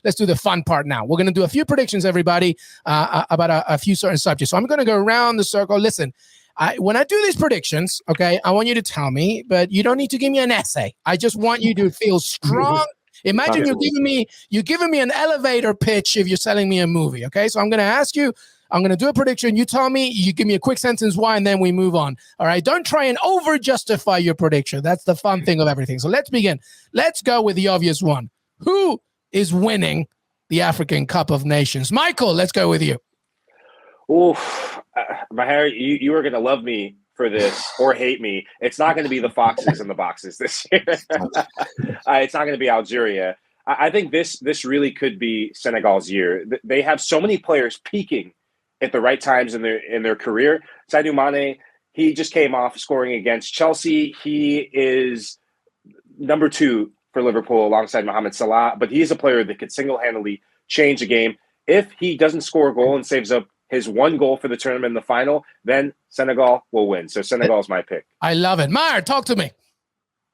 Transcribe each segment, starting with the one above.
let's do the fun part now. We're going to do a few predictions, everybody, about a few certain subjects. So I'm going to go around the circle. Listen, when I do these predictions, okay, I want you to tell me, but you don't need to give me an essay. I just want you to feel strong. Imagine you're giving me an elevator pitch if you're selling me a movie, okay? So I'm going to ask you, I'm going to do a prediction. You tell me, you give me a quick sentence why, and then we move on. All right? Don't try and over-justify your prediction. That's the fun thing of everything. So let's begin. Let's go with the obvious one. Who is winning the African Cup of Nations? Michael, let's go with you. Oof. Maher, you are going to love me for this or hate me. It's not going to be the Foxes in the boxes this year. It's not going to be Algeria. I think this really could be Senegal's year. They have so many players peaking at the right times in their career. Sadio Mane, he just came off scoring against Chelsea. He is number 2 for Liverpool alongside Mohamed Salah, but he is a player that could single-handedly change a game. If he doesn't score a goal and saves up his one goal for the tournament in the final, then Senegal will win. So Senegal is my pick. I love it. Maher, talk to me.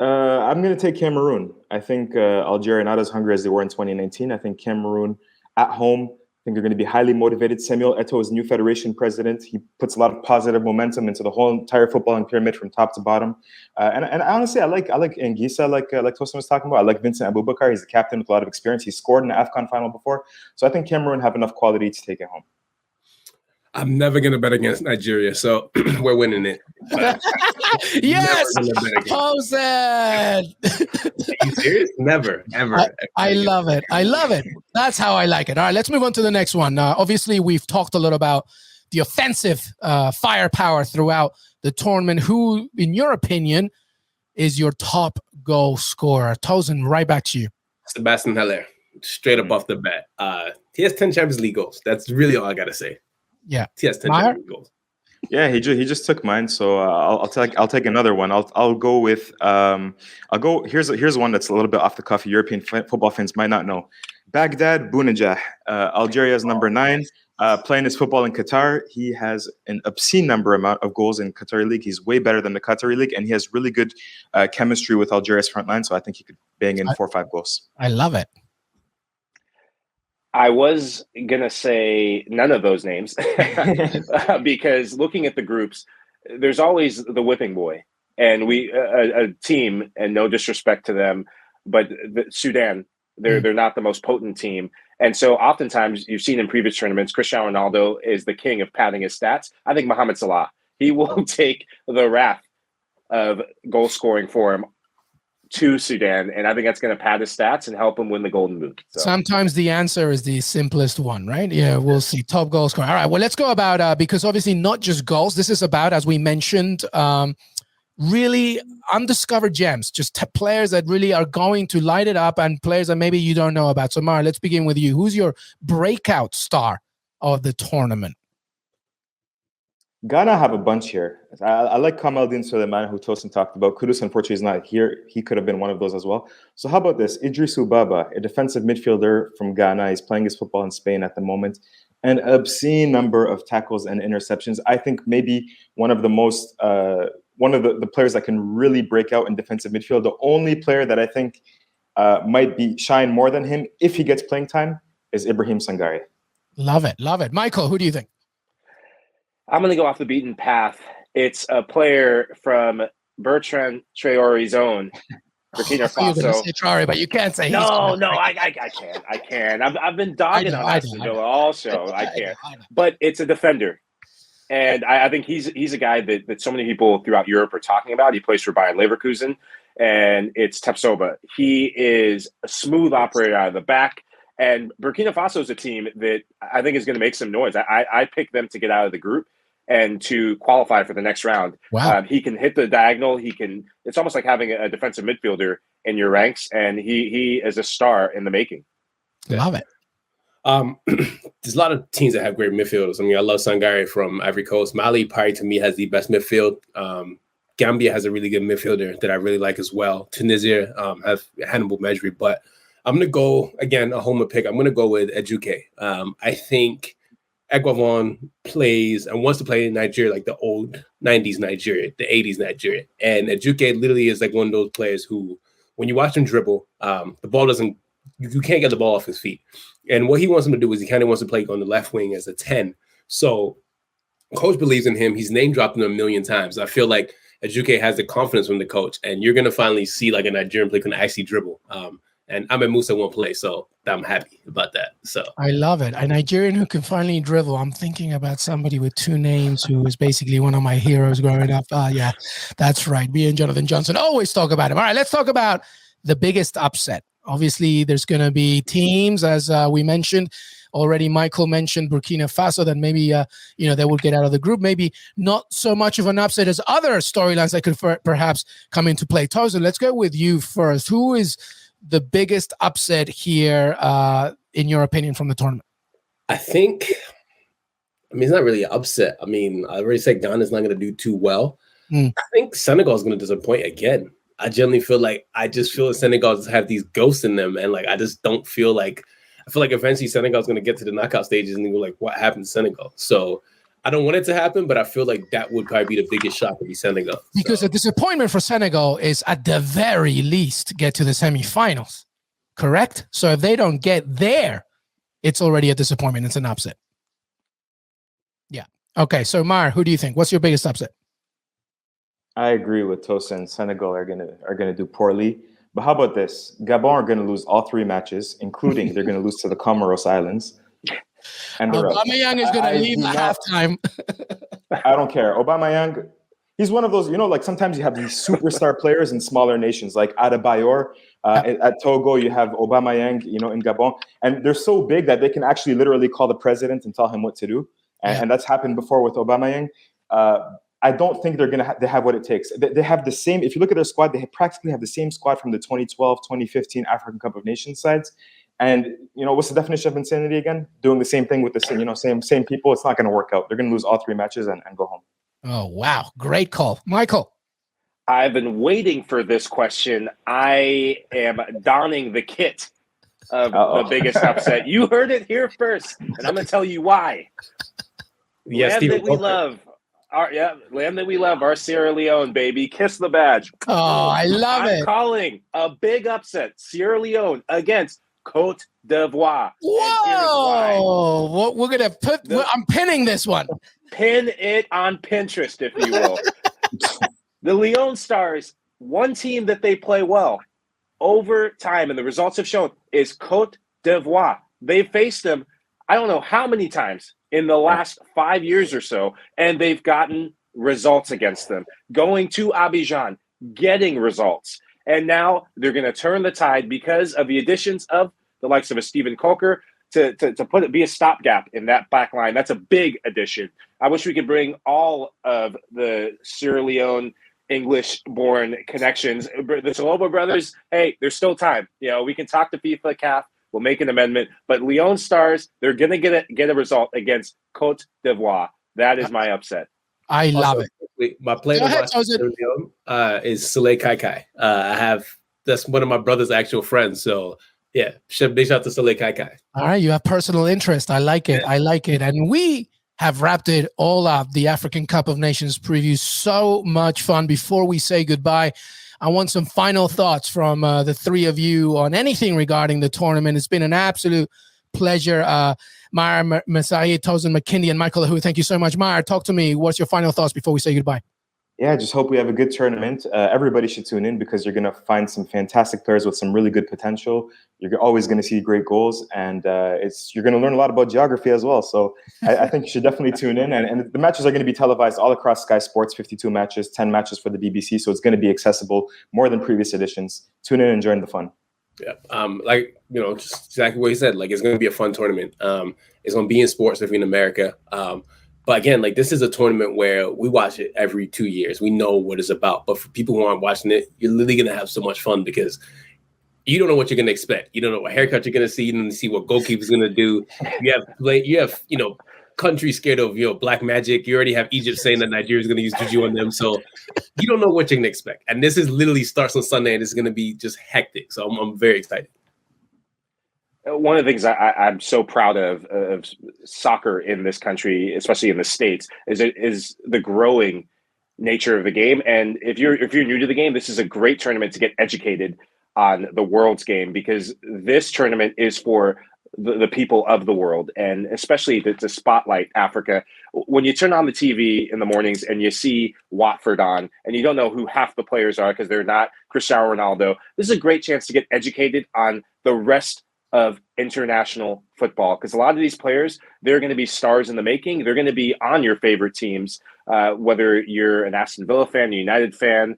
I'm going to take Cameroon. I think Algeria not as hungry as they were in 2019. I think Cameroon at home, I think they're going to be highly motivated. Samuel Eto'o is new federation president. He puts a lot of positive momentum into the whole entire footballing pyramid from top to bottom. And honestly, I like Ngisa, like Tosin was talking about. I like Vincent Aboubakar. He's the captain with a lot of experience. He scored in the AFCON final before. So I think Cameroon have enough quality to take it home. I'm never going to bet against Nigeria, so we're winning it. Yes, Tosin. Are you serious? Never, ever. I love it. I love it. That's how I like it. All right, let's move on to the next one. Obviously, we've talked a lot about the offensive firepower throughout the tournament. Who, in your opinion, is your top goal scorer? Tosin, right back to you. Sebastien Haller, straight up off the bat. He has 10 Champions League goals. That's really all I got to say. Yeah, he has 10 Champions League goals. Yeah, he just took mine, so I'll take another one. I'll go with here's one that's a little bit off the cuff. European football fans might not know. Baghdad Bounedjah, Algeria's number 9, playing his football in Qatar. He has an obscene amount of goals in Qatari League. He's way better than the Qatari League, and he has really good chemistry with Algeria's front line. So I think he could bang in 4 or 5 goals. I love it. I was going to say none of those names because looking at the groups, there's always the whipping boy. And a team, and no disrespect to them, but Sudan, they're not the most potent team. And so oftentimes you've seen in previous tournaments, Cristiano Ronaldo is the king of padding his stats. I think Mohamed Salah, he will take the wrath of goal scoring for him to Sudan, and I think that's going to pad his stats and help him win the Golden Boot. So. Sometimes the answer is the simplest one, right? Yeah, we'll see. Top goal scorer. All right, well, let's go about, because obviously not just goals. This is about, as we mentioned, really undiscovered gems, just players that really are going to light it up and players that maybe you don't know about. So, Maher, let's begin with you. Who's your breakout star of the tournament? Ghana have a bunch here. I like Kamaldeen Suleiman, who Tosin talked about. Kudus, unfortunately, is not here. He could have been one of those as well. So how about this? Idrissou Baba, a defensive midfielder from Ghana. He's playing his football in Spain at the moment. An obscene number of tackles and interceptions. I think maybe one of the most, one of the players that can really break out in defensive midfield. The only player that I think might shine more than him, if he gets playing time, is Ibrahim Sangare. Love it. Love it. Michael, who do you think? I'm going to go off the beaten path. It's a player from Bertrand Traore's own Burkina Faso. You're say Traore, but you can't say. I can. I've been dogging on Aston Villa all show. I can't. But it's a defender, and I think he's a guy that so many people throughout Europe are talking about. He plays for Bayer Leverkusen, and it's Tapsoba. He is a smooth operator out of the back. And Burkina Faso is a team that I think is going to make some noise. I picked them to get out of the group and to qualify for the next round. Wow. He can hit the diagonal. It's almost like having a defensive midfielder in your ranks, and he is a star in the making. Love it. There's a lot of teams that have great midfielders. I mean, I love Sangare from Ivory Coast. Mali, probably to me, has the best midfield. Gambia has a really good midfielder that I really like as well. Tunisia have Hannibal Mejri, but I'm going to go, again, a homer pick. I'm going to go with Ejuke. I think Eguavon plays and wants to play in Nigeria like the old 90s Nigeria, the 80s Nigeria. And Ejuke literally is like one of those players who, when you watch him dribble, the ball doesn't you can't get the ball off his feet. And what he wants him to do is he kind of wants to play on the left wing as a 10. So coach believes in him. He's name dropped him a million times. I feel like Ejuke has the confidence from the coach, and you're going to finally see like a Nigerian player can actually dribble. And Ahmed Musa won't play, so I'm happy about that. So I love it. A Nigerian who can finally dribble. I'm thinking about somebody with two names who is basically one of my heroes growing up. Yeah, that's right. Me and Jonathan Johnson always talk about him. All right, let's talk about the biggest upset. Obviously, there's going to be teams, as we mentioned already. Michael mentioned Burkina Faso, that maybe they will get out of the group. Maybe not so much of an upset as other storylines that could perhaps come into play. Tosin, let's go with you first. Who is the biggest upset here, in your opinion, from the tournament? I think, it's not really an upset. I already said Ghana's not going to do too well. I think Senegal is going to disappoint again. I generally feel like Senegal have these ghosts in them, and I just don't feel like. I feel like eventually Senegal is going to get to the knockout stages and go like, what happened to Senegal? So I don't want it to happen, but I feel like that would probably be the biggest shock to be Senegal. Because the disappointment for Senegal is at the very least get to the semifinals, correct? So if they don't get there, it's already a disappointment. It's an upset. Yeah. Okay. So Maher, who do you think? What's your biggest upset? I agree with Tosin. Senegal are gonna do poorly. But how about this? Gabon are going to lose all 3 matches, including they're going to lose to the Comoros Islands. And Aubameyang is going to leave at halftime. I don't care. Aubameyang, he's one of those, sometimes you have these superstar players in smaller nations, like Adebayor. At Togo, you have Aubameyang, in Gabon. And they're so big that they can actually literally call the president and tell him what to do. And that's happened before with Aubameyang. I don't think they have what it takes. They have the same, if you look at their squad, they practically have the same squad from the 2012, 2015 African Cup of Nations sides. And, what's the definition of insanity again? Doing the same thing with the same people. It's not going to work out. They're going to lose all 3 matches and go home. Oh, wow. Great call. Michael. I've been waiting for this question. I am donning the kit of the biggest upset. You heard it here first, and I'm going to tell you why. Yes, Land that we love. Land that we love, our Sierra Leone, baby. Kiss the badge. Oh, I love it. I'm calling a big upset. Sierra Leone against Côte d'Ivoire. Whoa! We're going to I'm pinning this one. Pin it on Pinterest, if you will. The Leone Stars, one team that they play well over time, and the results have shown, is Côte d'Ivoire. They've faced them, I don't know how many times in the last 5 years or so, and they've gotten results against them. Going to Abidjan, getting results. And now they're going to turn the tide because of the additions of the likes of a Steven Coker to be a stopgap in that back line. That's a big addition. I wish we could bring all of the Sierra Leone English-born connections. The Salobo brothers, hey, there's still time. We can talk to FIFA, CAF. We'll make an amendment. But Leone Stars, they're going to get a result against Côte d'Ivoire. That is my upset. I love it. My player is Sule Kaikai. That's one of my brother's actual friends. So, yeah, big shout out to Sule Kaikai. All right, you have personal interest. I like it. And we have wrapped it all up. The African Cup of Nations preview. So much fun. Before we say goodbye, I want some final thoughts from the 3 of you on anything regarding the tournament. It's been an absolute pleasure. Maher, Mezahi, Tosin Makinde, and Michael Lahoud, thank you so much. Maher, talk to me. What's your final thoughts before we say goodbye? Yeah, just hope we have a good tournament. Everybody should tune in because you're going to find some fantastic players with some really good potential. You're always going to see great goals, and you're going to learn a lot about geography as well. So I think you should definitely tune in. And the matches are going to be televised all across Sky Sports, 52 matches, 10 matches for the BBC. So it's going to be accessible more than previous editions. Tune in and join the fun. Yeah, just exactly what he said. It's going to be a fun tournament. It's going to be in sports if you're in America. But again, this is a tournament where we watch it every 2 years. We know what it's about. But for people who aren't watching it, you're literally going to have so much fun because you don't know what you're going to expect. You don't know what haircut you're going to see. You don't see what goalkeeper's going to do. You have countries scared of black magic. You already have Egypt saying that Nigeria is going to use juju on them. So you don't know what you're going to expect. And this is literally starts on Sunday, and it's going to be just hectic. So I'm very excited. One of the things I'm so proud of soccer in this country, especially in the States, is the growing nature of the game. And if you're new to the game, this is a great tournament to get educated on the World's game, because this tournament is for the people of the world, and especially to spotlight Africa. When you turn on the TV in the mornings and you see Watford on, and you don't know who half the players are because they're not Cristiano Ronaldo, this is a great chance to get educated on the rest of international football, because a lot of these players, they're going to be stars in the making. They're going to be on your favorite teams, whether you're an Aston Villa fan, a United fan,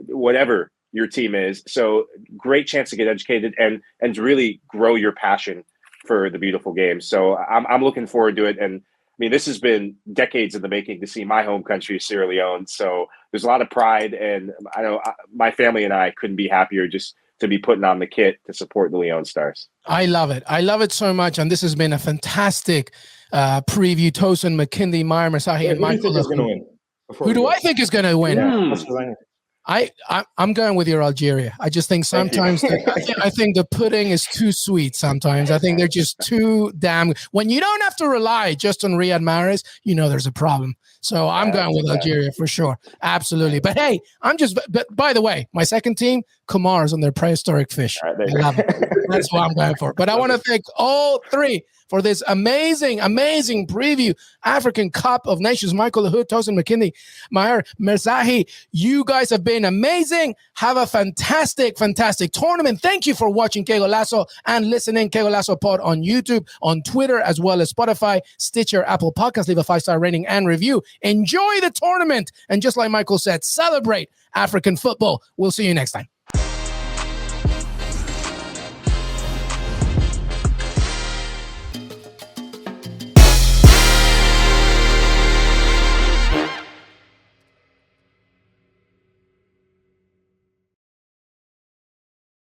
whatever your team is. So great chance to get educated and to really grow your passion for the beautiful game. So I'm looking forward to it. And I mean, this has been decades in the making to see my home country, Sierra Leone. So there's a lot of pride, and I know my family and I couldn't be happier just to be putting on the kit to support the Leone Stars. I love it. I love it so much. And this has been a fantastic preview. Tosin Makinde, Maher, Mezahi, and Michael. Who do I think is going to win? I'm going with your Algeria. I just think sometimes I think the pudding is too sweet sometimes. I think they're just too damn. When you don't have to rely just on Riyad Mahrez, there's a problem. So I'm going with Algeria for sure. Absolutely. But hey, but by the way, my second team, Comores on their prehistoric fish. I love it. That's what I'm going for. But I want to thank all three for this amazing preview. African Cup of Nations. Michael Lahoud, Tosin Makinde, Maher, Mezahi. You guys have been amazing. Have a fantastic tournament. Thank you for watching Qué Golazo and listening Qué Golazo Pod on YouTube, on Twitter, as well as Spotify, Stitcher, Apple Podcasts. Leave a 5-star rating and review. Enjoy the tournament. And just like Michael said, celebrate African football. We'll see you next time.